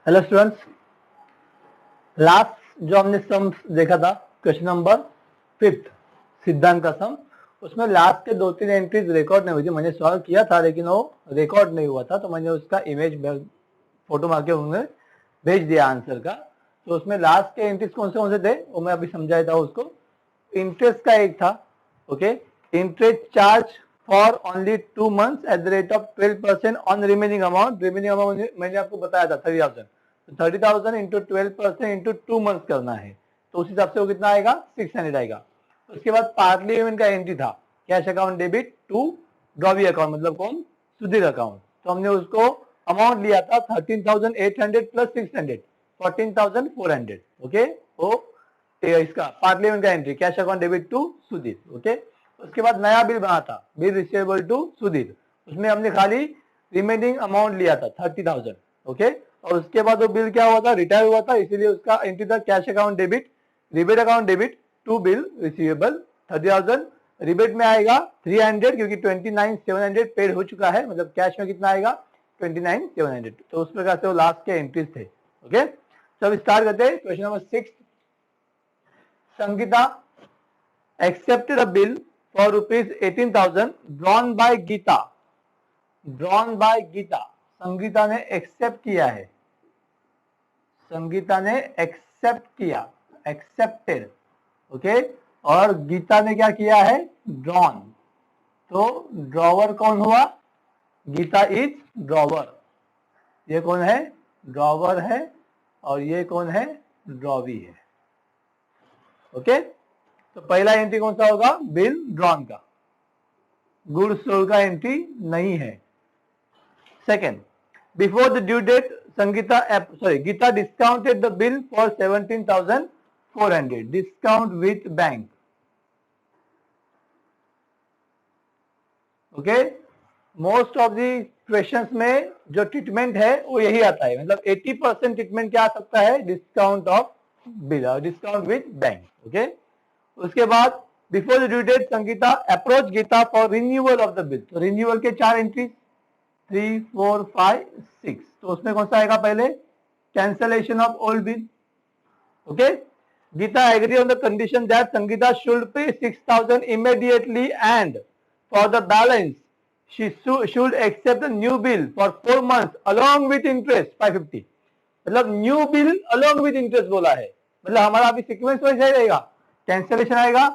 Hello students, last जो हमने सम देखा था क्वेश्चन नंबर 5 सिद्धांत का सम, उसमें लास्ट के 2-3 एंट्रीज रिकॉर्ड नहीं हुई थी। मैंने सॉल्व किया था लेकिन वो रिकॉर्ड नहीं हुआ था, तो मैंने उसका इमेज फोटो मार के उन्हें भेज दिया आंसर का। तो उसमें लास्ट के एंट्रीज कौन से थे वो मैं अभी समझाया था उसको। इंटरेस्ट का एक था, okay, interest charge for only 2 months at the rate of 12% on remaining amount. Remaining amount मैंने आपको बताया था 30,000, तो 30,000 इंटू 12% इंटू 2 months करना है, तो उस हिसाब से वो कितना आएगा, 600 आएगा। उसके बाद पार्टली पेमेंट का एंट्री था cash account debit to drawee account, मतलब कौन, सुधीर अकाउंट। तो हमने उसको अमाउंट लिया था 13,800 प्लस 600 14,400, ओके। वो इसका पार्टली पेमेंट का entry cash account debit to Sudhir, okay. उसके बाद नया बिल बना था, बिल रिसीवेबल टू सुधीर, उसमें हमने खाली रिमेनिंग अमाउंट लिया था 30,000, ओके। और उसके बाद वो बिल क्या हुआ था, रिटायर हुआ था, इसीलिए उसका एंट्री था cash account debit, rebate account debit to bill receivable 30,000। Rebate में आएगा 300 क्योंकि 29,700 पेड हो चुका है, मतलब कैश में कितना आएगा 29,700। तो उस प्रकार से वो लास्ट के एंट्रीज थे, ओके। तो अब स्टार्ट करते हैं question number 6। Sangeeta accepted a bill for rupees 18,000 drawn by Geeta, drawn by Geeta। Sangeeta ने एक्सेप्ट किया है, संगीता ने एक्सेप्ट किया, एक्सेप्टेड, ओके। और गीता ने क्या किया है, ड्रॉन। तो ड्रॉवर कौन हुआ, गीता इज ड्रॉवर। ये कौन है, ड्रॉवर है, और ये कौन है, ड्रॉवी है, ओके। तो पहला एंट्री कौन सा होगा, बिल ड्रॉन का, गुड सोल्ड का एंट्री नहीं है। Second, before the due date Sangeeta Geeta discounted the bill for 17,400, discount with bank, okay. Most of the questions में जो ट्रीटमेंट है वो यही आता है, मतलब 80% ट्रीटमेंट क्या आ सकता है, डिस्काउंट ऑफ बिल और डिस्काउंट विथ बैंक, ओके। उसके बाद before the due date Sangeeta approach Geeta for renewal of the bill. तो रिन्यूअल के 4 एंट्री 3, 4, 5, 6। तो उसमें कौन सा आएगा, पहले cancellation of old bill, okay. Geeta agree on the condition that Sangeeta should pay 6,000 immediately and for the balance she should accept a new bill for 4 months along with interest 550। मतलब new bill along with interest बोला है, मतलब हमारा अभी sequence वैसे रहेगा, cancellation आएगा,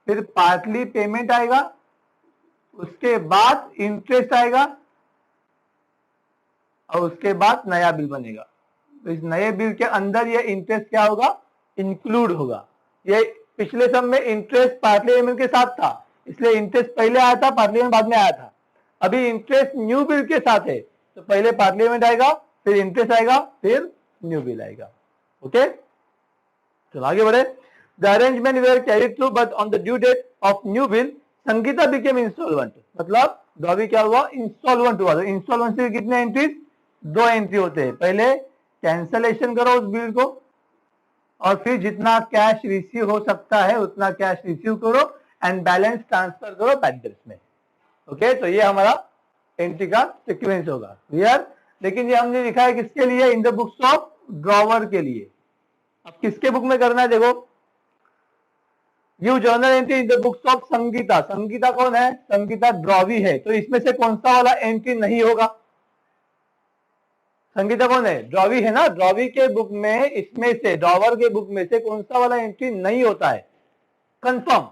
फिर पार्टली पेमेंट आएगा, उसके बाद इंटरेस्ट आएगा, और उसके बाद नया बिल बनेगा। तो इस नए बिल के अंदर ये इंटरेस्ट क्या होगा, इंक्लूड होगा। ये पिछले सब में इंटरेस्ट पार्टली पेमेंट के साथ था, इसलिए इंटरेस्ट पहले आया था, पार्टली पेमेंट बाद में आया था। अभी इंटरेस्ट न्यू बिल के साथ है, तो पहले पार्टली पेमेंट आएगा, फिर इंटरेस्ट आएगा, फिर न्यू बिल आएगा, ओके। चलो आगे बढ़े। The arrangement were carried through but on the due date of new bill Sangeeta became installment, मतलब ड्रॉवी क्या हुआ, इंस्टॉलमेंट हुआ। तो इंस्टॉलमेंट से कितने एंट्रीज, 2 एंट्री होते हैं, पहले कैंसलेशन करो उस बिल को, और फिर जितना कैश रिसीव हो सकता है उतना कैश रिसीव करो एंड बैलेंस ट्रांसफर करो बैंक में, ओके। तो ये हमारा एंट्री का सीक्वेंस होगा, क्लियर। लेकिन ये हमने लिखा है किसके लिए, इन द बुक्स ऑफ ड्रॉवर के लिए। अब किसके बुक में करना है, देखो, you journal entry in the books of Sangeeta. Sangeeta कौन है, संगीता ड्रॉवी है, तो इसमें से कौन सा वाला एंट्री नहीं होगा, संगीता कौन है, ड्रॉवी है ना। ड्रॉवी के बुक में, इसमें से ड्रॉवर के बुक में से कौन सा वाला एंट्री नहीं होता है, कंफर्म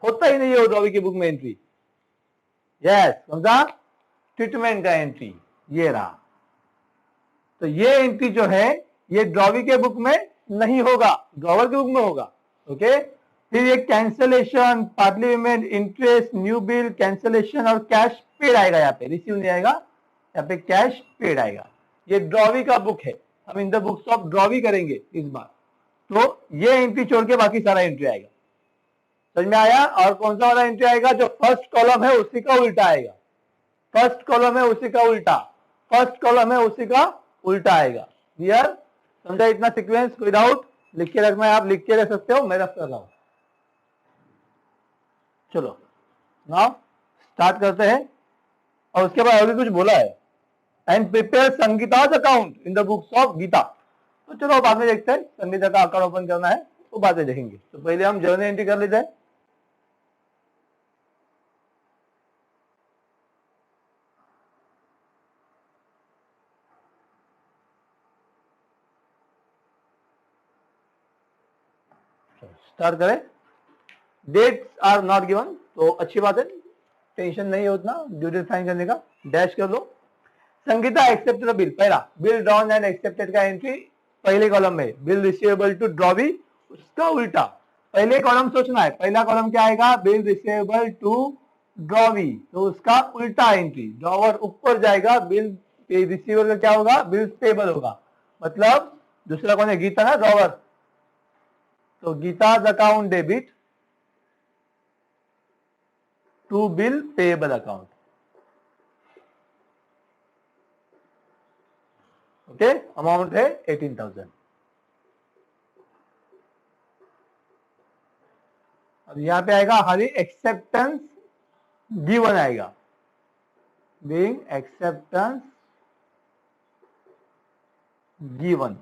होता ही नहीं है वो ड्रॉवी की बुक में एंट्री। यस, कौन सा, ट्रीटमेंट का एंट्री ये रहा। तो ये एंट्री जो है ये ड्रॉवी के बुक में नहीं होगा, ड्रॉवर के बुक में होगा, ओके। फिर ये cancellation, partly payment, interest, new bill, cancellation और कैश पेड आएगा, यहाँ पे रिसीव नहीं आएगा, यहाँ पे कैश पेड आएगा। ये ड्रॉवी का बुक है, हम इन द बुक्स ऑफ ड्रॉवी करेंगे इस बार। तो ये एंट्री छोड़ के बाकी सारा एंट्री आएगा, समझ में आया। और कौन सा वाला एंट्री आएगा, जो फर्स्ट कॉलम है उसी का उल्टा आएगा, फर्स्ट कॉलम है उसी का उल्टा, फर्स्ट कॉलम है उसी का उल्टा आएगा, क्लियर, समझा इतना सीक्वेंस। कोई डाउट, लिख के रखना है, आप लिख के रख सकते हो, मैं रख कर रहा हूं। चलो नाउ स्टार्ट करते हैं। और उसके बाद अभी कुछ बोला है, and prepare Sangeeta's account in the books of Geeta. तो चलो बाद में देखते हैं, संगीता का अकाउंट ओपन करना है तो बाद में देखेंगे। तो पहले हम जर्नल एंट्री कर लेते हैं। स्टार्ट करें। डेट्स आर नॉट गिवन, तो अच्छी बात है, टेंशन नहीं है उतना ड्यू डेट फाइन करने का। डैश कर लो। संगीता एक्सेप्टेड बिल, पहला बिल ड्रॉन एंड एक्सेप्टेड का एंट्री पहले कॉलम में, बिल रिसीवेबल टू ड्रॉवी उसका उल्टा पहले कॉलम सोचना है। पहला कॉलम क्या आएगा, बिल रिसीवेबल टू ड्रॉवी, तो उसका उल्टा एंट्री, ड्रॉवर ऊपर जाएगा, बिल रिसीवेबल का क्या होगा, बिल पेबल होगा। मतलब दूसरा कौन है, गीता ना, ड्रॉवर, तो Geeta's account debit to bill payable account. Okay, amount है 18,000। अब यहां पे आएगा हरी एक्सेप्टेंस गिवन आएगा, बीइंग एक्सेप्टेंस गिवन।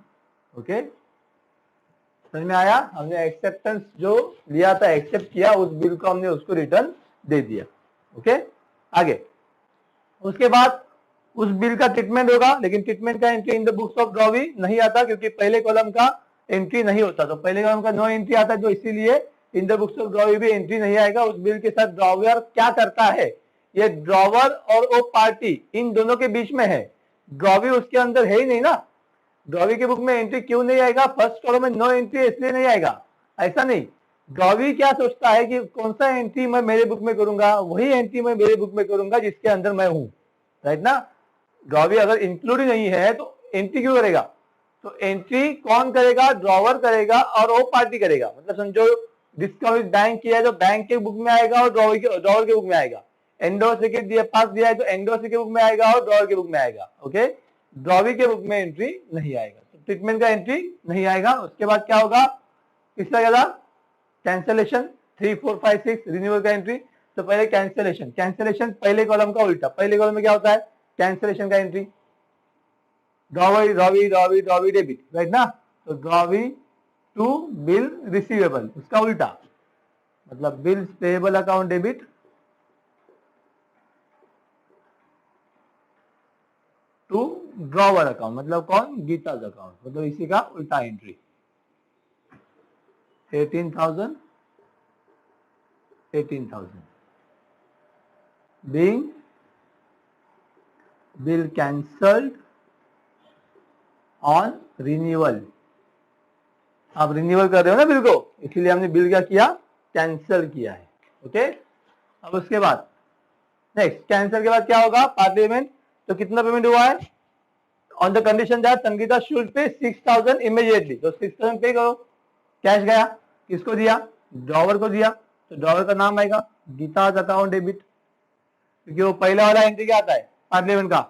ओके, समझ में आया, हमने एक्सेप्टेंस जो लिया था, एक्सेप्ट किया, उस बिल को हमने उसको रिटर्न दे दिया। ओके, आगे उसके बाद उस बिल का ट्रीटमेंट होगा, लेकिन ट्रीटमेंट का entry in the books of drawee नहीं आता क्योंकि पहले कॉलम का एंट्री नहीं होता, तो पहले कॉलम का नो एंट्री आता है, तो इसीलिए इन द बुक्स ऑफ ड्रॉवी भी एंट्री नहीं आएगा। उस बिल के साथ ड्रॉवर क्या करता है, ये ड्रॉवर और वो पार्टी इन दोनों के बीच में है, ड्रॉवी उसके अंदर है ही नहीं ना। ड्रॉवी के बुक में एंट्री क्यों नहीं आएगा, फर्स्ट कॉलम में नो एंट्री इसलिए नहीं आएगा, ऐसा नहीं। ड्रॉवी क्या सोचता है कि कौन सा एंट्री मैं मेरे बुक में करूंगा, वही एंट्री मैं मेरे बुक में करूंगा जिसके अंदर मैं हूं, राइट ना। ड्रॉवी अगर इंक्लूड ही नहीं है तो एंट्री क्यों करेगा, तो एंट्री कौन करेगा, ड्रॉवर करेगा और वो पार्टी करेगा। मतलब समझो डिस्काउंट बैंक किया है तो बैंक के बुक में आएगा और ड्रॉवर के बुक में आएगा। एंडोर्स दिया पास दिया है तो एंडोर्स के बुक में आएगा और ड्रॉवर के बुक में आएगा। ओके, ड्रॉवी के बुक में एंट्री नहीं आएगा, तो ट्रीटमेंट का एंट्री नहीं आएगा। उसके बाद क्या होगा, किसका क्या था, कैंसलेशन 3, 4, 5, 6 रिन्यूअल का एंट्री। तो पहले कैंसलेशन, कैंसलेशन पहले कॉलम का उल्टा, पहले कॉलम में क्या होता है, कैंसलेशन का entry, drawee drawee drawee drawee debit, right ना। तो ड्रॉवी टू बिल रिसीवेबल, उसका उल्टा, मतलब bill payable account debit to drawer account, मतलब कौन, गीताज अकाउंट, मतलब इसी का उल्टा entry. 18,000 being bill cancelled on renewal। आप रिन्यूअल कर रहे हो ना बिल को, इसलिए हमने बिल क्या किया, कैंसिल किया है। ओके, अब उसके बाद नेक्स्ट, कैंसिल के बाद क्या होगा, पार्ट पेमेंट। तो कितना पेमेंट हुआ है, on the condition that Sangeeta should pay 6,000 immediately, तो 6,000 पे करो। कैश गया, किसको दिया, ड्रॉवर को दिया, तो ड्रॉवर का नाम आएगा गीताज अकाउंट डेबिट, क्योंकि वो पहला वाला एंट्री क्या आता है, पार्ट पेमेंट का,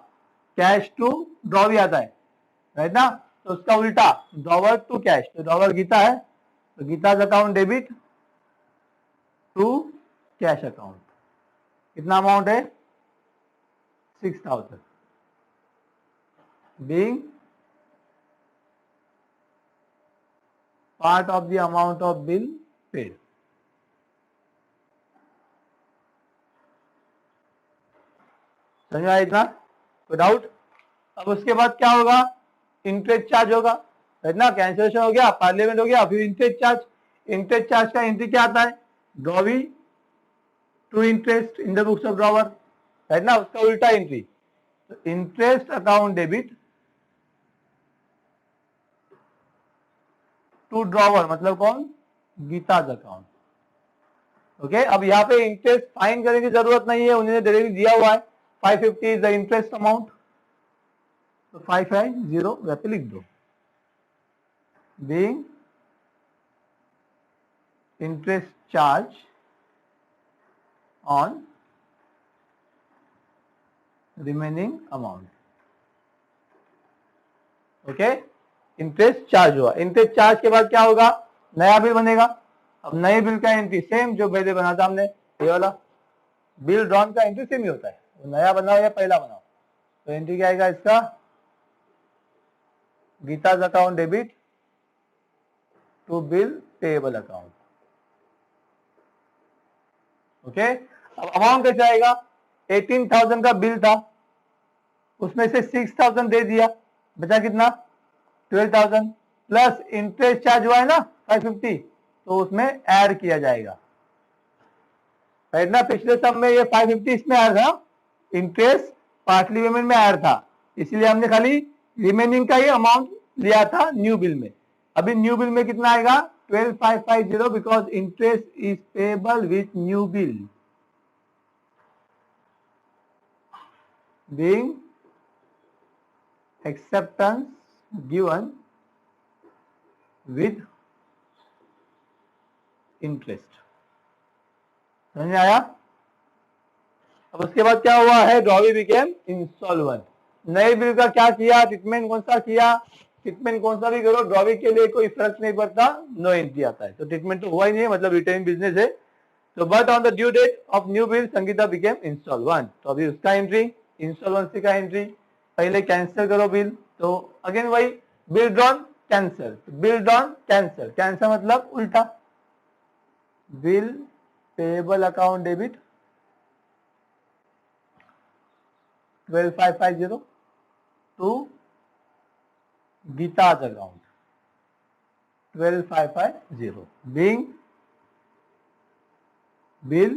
कैश टू ड्रॉवी आता है, राइट ना। तो उसका उल्टा, ड्रॉवर टू कैश, तो ड्रॉवर गीता है, तो Geeta's account debit to cash account. कितना अमाउंट है, 6,000 being part of the amount of bill paid। समझा इतना, कोई डाउट। अब उसके बाद क्या होगा, इंटरेस्ट चार्ज होगा, राइट ना। कैंसिलेशन हो गया, पार्लियामेंट हो गया, फिर इंटरेस्ट चार्ज। इंटरेस्ट चार्ज का एंट्री क्या आता है, drawee to interest in the books of drawer, right ना, उसका उल्टा एंट्री। तो interest account debit to drawer, मतलब कौन, गीताज अकाउंट। ओके, अब यहाँ पे इंटरेस्ट फाइन करने की जरूरत नहीं है, उन्होंने डायरेक्टली दिया हुआ है 550 इज द इंटरेस्ट अमाउंट, तो 550 यहाँ पे लिख दो, being interest charge on remaining amount. Okay, interest charge हुआ। इंटरेस्ट चार्ज के बाद क्या होगा, नया बिल बनेगा। अब नए बिल का एंट्री सेम जो पहले बना था हमने, ये वाला बिल ड्रॉन का एंट्री सेम ही होता है, नया बनाओ या पहला बनाओ, तो एंट्री क्या आएगा इसका, Geeta's account debit to bill payable account. Okay, अब अमाउंट कैसे आएगा? 18,000 का बिल था, उसमें से 6,000 दे दिया, बचा कितना? 12,000 प्लस इंटरेस्ट चार्ज हुआ है ना 550, तो उसमें ऐड किया जाएगा। राइट ना, पिछले सब में ये 550 इसमें ऐड था, इंटरेस्ट पार्टली पेमेंट में ऐड था, इसलिए हमने खाली रिमेनिंग का ही अमाउंट लिया था न्यू बिल में। अभी न्यू बिल में कितना आएगा? 12,550 because interest is payable with new bill being acceptance given with interest। समझ में आया? अब उसके बाद क्या हुआ है? Drawee became insolvent. नए बिल का क्या किया? ट्रीटमेंट कौन सा किया? ट्रीटमेंट कौन सा भी करो, ड्रॉवी के लिए कोई फर्क नहीं पड़ता, नो एंट्री आता है। तो ट्रीटमेंट तो हुआ ही नहीं है, मतलब रिटेन बिजनेस है। तो but on the due date of new bill Sangeeta became insolvent, तो अभी उसका एंट्री, इंसॉल्वेंसी का एंट्री। पहले कैंसिल करो बिल, तो अगेन वही bill drawn cancel, bill drawn cancel, cancel मतलब उल्टा, bill payable account debit 12,550 to Geeta's account 12,550 being bill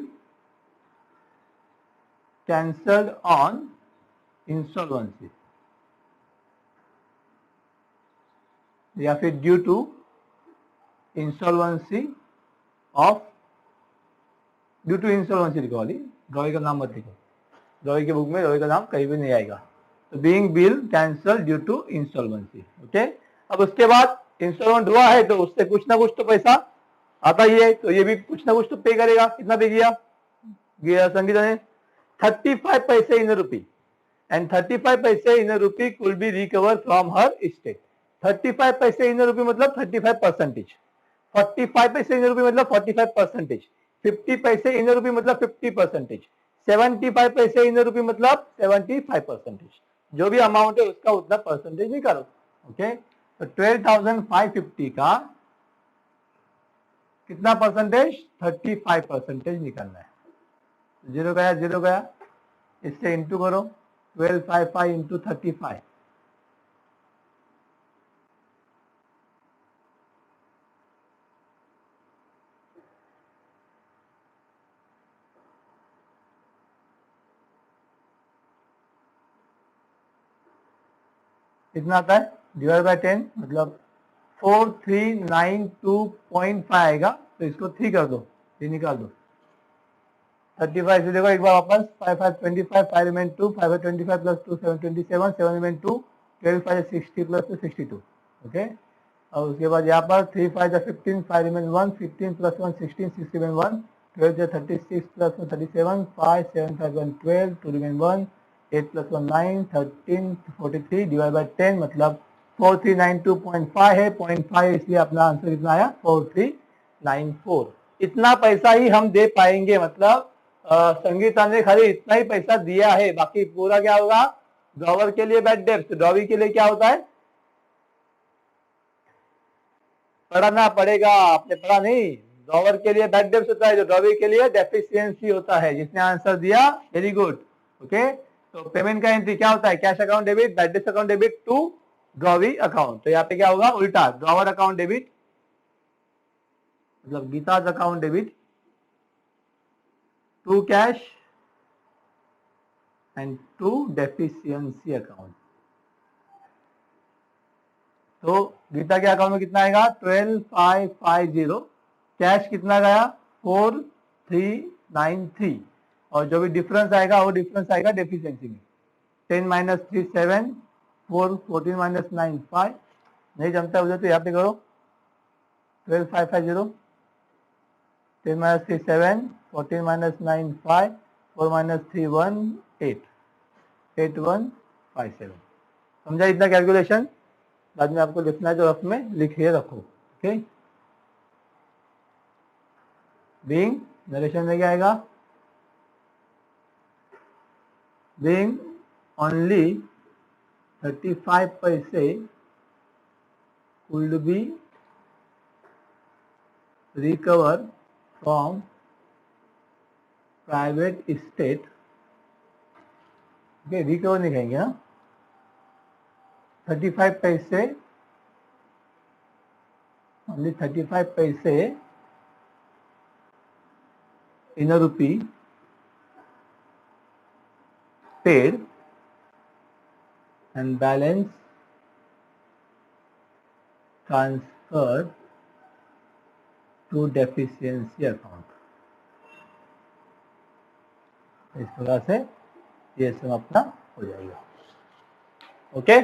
cancelled on insolvency या फिर due to insolvency of, due to insolvency लिखो, वाली ड्रॉवी का नाम मत लिखो, ड्रॉवी के बुक में ड्रॉवी का नाम कहीं भी नहीं आएगा। तो being bill cancel due to insolvency. Okay, अब उसके बाद इंसॉल्वेंट हुआ है तो उससे कुछ ना कुछ तो पैसा आता ही है, तो ये भी कुछ ना कुछ तो पे करेगा। कितना पे किया संगीता ने? 35 paise in rupee, and 35 paise in rupee could be recover from her state. 35 paise in रुपी मतलब 35%, 45 पैसे इन रुपी मतलब 45%, 50 पैसे इन रुपी मतलब 50%, 75 पैसे इन रुपी मतलब 75%। जो भी अमाउंट है उसका उतना परसेंटेज निकालो। ओके, तो 12,550 का कितना परसेंटेज? 35% निकालना है। जीरो गया, जीरो गया, इससे इंटू करो, 12,550 इंटू 35, कितना आता है? डिवाइड बाय 10 मतलब 4392.5 आएगा, तो इसको 3 कर दो, ये निकाल दो। 35 से देखो एक बार वापस, 5 5 25, 5 remain 2, 5 25 plus 2 7 27, 7 remain 2, 12 5 60 plus 2 62। Okay, और उसके बाद यहाँ पर 3 5 15, 5 remain 1, 15 plus 1 16, 6 remain 1, 12 36 plus 1 37, 5 7 5 1 12, 2 remain 1, 8 plus 1 9, 13 43 divide by 10 मतलब 4392.5 है, 0.5 इसलिए अपना आंसर कितना आया? 4394। इतना पैसा ही हम दे पाएंगे, मतलब संगीता ने खाली इतना ही पैसा दिया है, बाकी पूरा क्या होगा? ड्रॉवर के लिए बैड डेब्ट, ड्रॉवी के लिए क्या होता है? पढ़ना पड़ेगा, आपने पढ़ा नहीं? ड्रॉवर के लिए बैड डेब्ट होता है, जो ड्रॉवी के लिए डेफिशिएंसी होता है। जिसने आंसर दिया वेरी गुड। ओके, तो पेमेंट का एंट्री क्या होता है? कैश अकाउंट डेबिट, बैड डेब्ट account debit to drawee account. तो यहाँ पे क्या होगा? उल्टा, ड्रॉवर अकाउंट डेबिट मतलब Geeta's account debit to cash and to deficiency account. तो गीता के अकाउंट में कितना आएगा? 12,550। कैश कितना गया? 4,393, और जो भी डिफरेंस आएगा वो डिफरेंस आएगा डेफिशिएंसी में। 10 माइनस 3 7, 4 14 माइनस 9 5। नहीं जमता उधर तो यहाँ पे करो, 12,550, 10 माइनस 3 7, 14 माइनस 9 5, 4 माइनस 3 1 8, 8157। समझा इतना कैलकुलेशन? बाद में आपको लिखना है जो रफ में लिखिए रखो। ओके, बीइंग नरेशन में क्या आएगा? बीइंग ओनली 35 पैसे could be recovered from private estate. Okay, recover नहीं कहेंगे ना, 35 पैसे, only 35 पैसे in a rupee paid and balance transferred to deficiency account. इस प्रकार से ये सब अपना हो जाएगा. ओके